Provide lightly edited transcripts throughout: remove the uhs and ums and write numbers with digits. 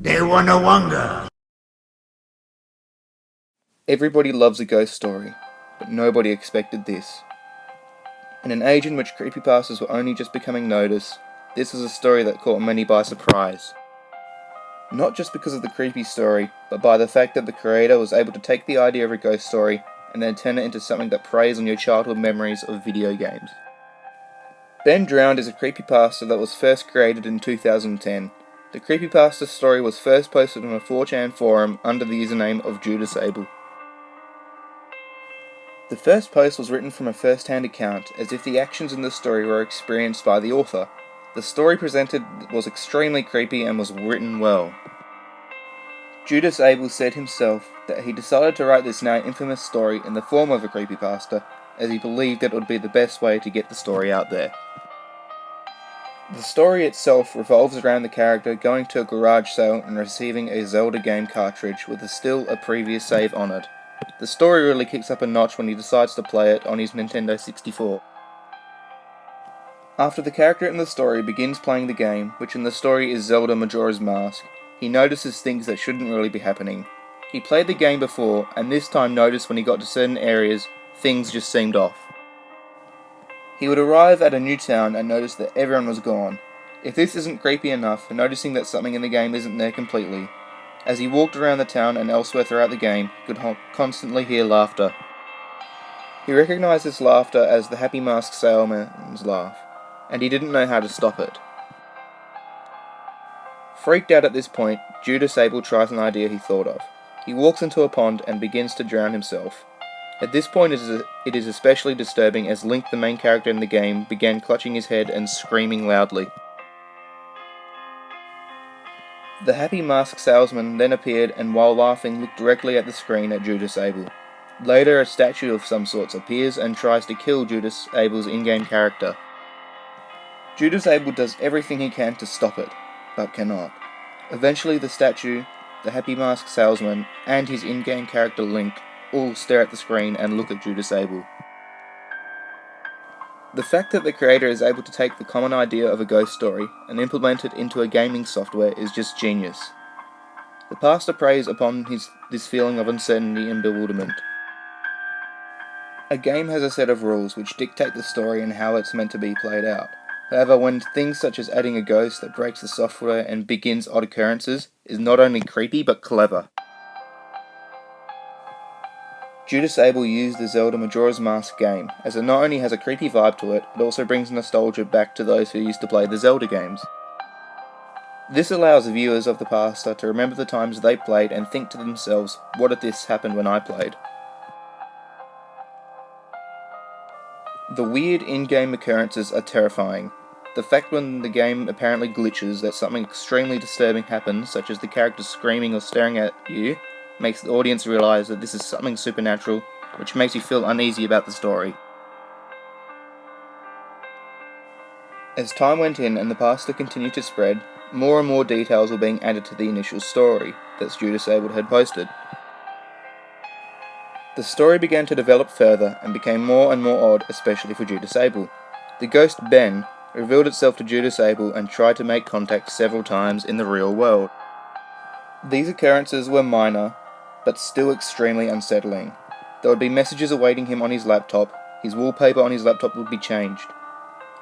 They were no wonder. Everybody loves a ghost story, but nobody expected this. In an age in which creepypastas were only just becoming noticed, this was a story that caught many by surprise. Not just because of the creepy story, but by the fact that the creator was able to take the idea of a ghost story and then turn it into something that preys on your childhood memories of video games. Ben Drowned is a creepypasta that was first created in 2010. The creepypasta story was first posted on a 4chan forum under the username of Judas Abel. The first post was written from a first-hand account, as if the actions in the story were experienced by the author. The story presented was extremely creepy and was written well. Judas Abel said himself that he decided to write this now infamous story in the form of a creepypasta, as he believed that it would be the best way to get the story out there. The story itself revolves around the character going to a garage sale and receiving a Zelda game cartridge with still a previous save on it. The story really kicks up a notch when he decides to play it on his Nintendo 64. After the character in the story begins playing the game, which in the story is Zelda Majora's Mask, he notices things that shouldn't really be happening. He played the game before, and this time noticed when he got to certain areas, things just seemed off. He would arrive at a new town and notice that everyone was gone. If this isn't creepy enough, noticing that something in the game isn't there completely. As he walked around the town and elsewhere throughout the game, he could constantly hear laughter. He recognized this laughter as the Happy Mask salesman's laugh, and he didn't know how to stop it. Freaked out at this point, Judas Abel tries an idea he thought of. He walks into a pond and begins to drown himself. At this point it is especially disturbing as Link, the main character in the game, began clutching his head and screaming loudly. The Happy Mask salesman then appeared and while laughing looked directly at the screen at Judas Abel. Later a statue of some sorts appears and tries to kill Judas Abel's in-game character. Judas Abel does everything he can to stop it, but cannot. Eventually the statue, the Happy Mask salesman, and his in-game character Link all stare at the screen and look at Judas Abel. The fact that the creator is able to take the common idea of a ghost story and implement it into a gaming software is just genius. The pastor preys upon this feeling of uncertainty and bewilderment. A game has a set of rules which dictate the story and how it's meant to be played out. However, when things such as adding a ghost that breaks the software and begins odd occurrences is not only creepy but clever. Judas Abel used the Zelda Majora's Mask game, as it not only has a creepy vibe to it, it also brings nostalgia back to those who used to play the Zelda games. This allows the viewers of the past to remember the times they played and think to themselves, what if this happened when I played? The weird in-game occurrences are terrifying. The fact when the game apparently glitches that something extremely disturbing happens, such as the character screaming or staring at you, makes the audience realize that this is something supernatural, which makes you feel uneasy about the story. As time went in and the pasta continued to spread, more and more details were being added to the initial story that Judas Abel had posted. The story began to develop further and became more and more odd, especially for Judas Abel. The ghost Ben revealed itself to Judas Abel and tried to make contact several times in the real world. These occurrences were minor, but still extremely unsettling. There would be messages awaiting him on his laptop, his wallpaper on his laptop would be changed.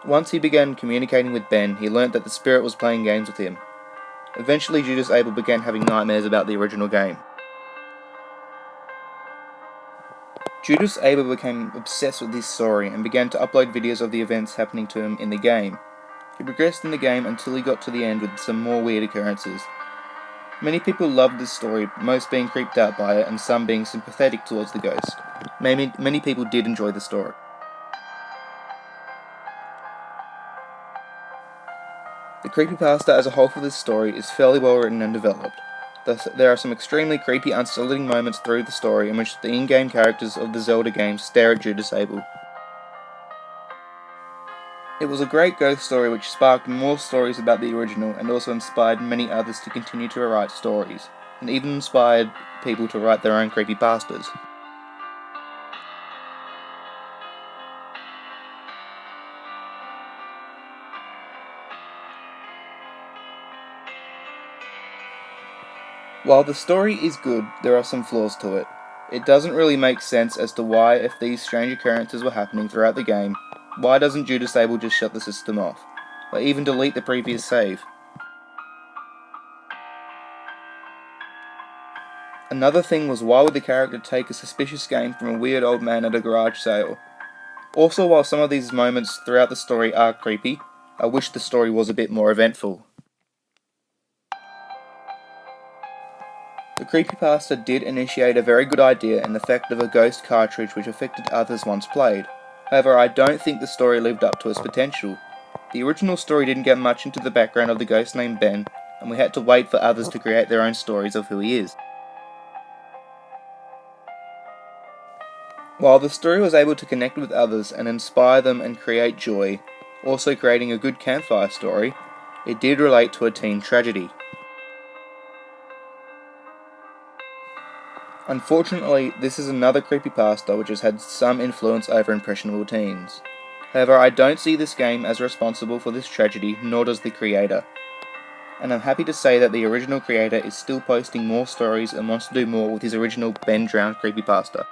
Once he began communicating with Ben, he learnt that the spirit was playing games with him. Eventually Judas Abel began having nightmares about the original game. Judas Abel became obsessed with this story and began to upload videos of the events happening to him in the game. He progressed in the game until he got to the end with some more weird occurrences. Many people loved this story, most being creeped out by it and some being sympathetic towards the ghost. Many people did enjoy the story. The creepypasta as a whole for this story is fairly well written and developed. Thus, there are some extremely creepy, unsettling moments through the story in which the in-game characters of the Zelda games stare at Judas Abel. It was a great ghost story which sparked more stories about the original and also inspired many others to continue to write stories, and even inspired people to write their own creepypastas. While the story is good, there are some flaws to it. It doesn't really make sense as to why, if these strange occurrences were happening throughout the game, why doesn't Judas Sable just shut the system off, or even delete the previous save? Another thing was, why would the character take a suspicious game from a weird old man at a garage sale? Also, while some of these moments throughout the story are creepy, I wish the story was a bit more eventful. The Creepypasta did initiate a very good idea in the fact of a ghost cartridge which affected others once played. However, I don't think the story lived up to its potential. The original story didn't get much into the background of the ghost named Ben, and we had to wait for others to create their own stories of who he is. While the story was able to connect with others and inspire them and create joy, also creating a good campfire story, it did relate to a teen tragedy. Unfortunately, this is another creepypasta which has had some influence over impressionable teens. However, I don't see this game as responsible for this tragedy, nor does the creator. And I'm happy to say that the original creator is still posting more stories and wants to do more with his original Ben Drowned creepypasta.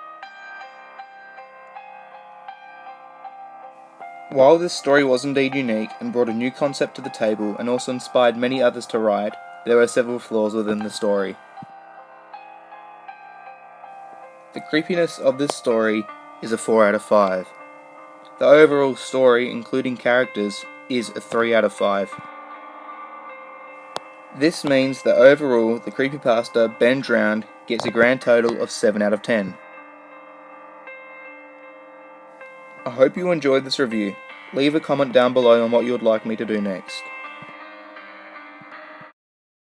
While this story was indeed unique and brought a new concept to the table and also inspired many others to write, there were several flaws within the story. The creepiness of this story is a 4 out of 5. The overall story, including characters, is a 3 out of 5. This means that overall, the creepypasta Ben Drowned gets a grand total of 7 out of 10. I hope you enjoyed this review. Leave a comment down below on what you would like me to do next.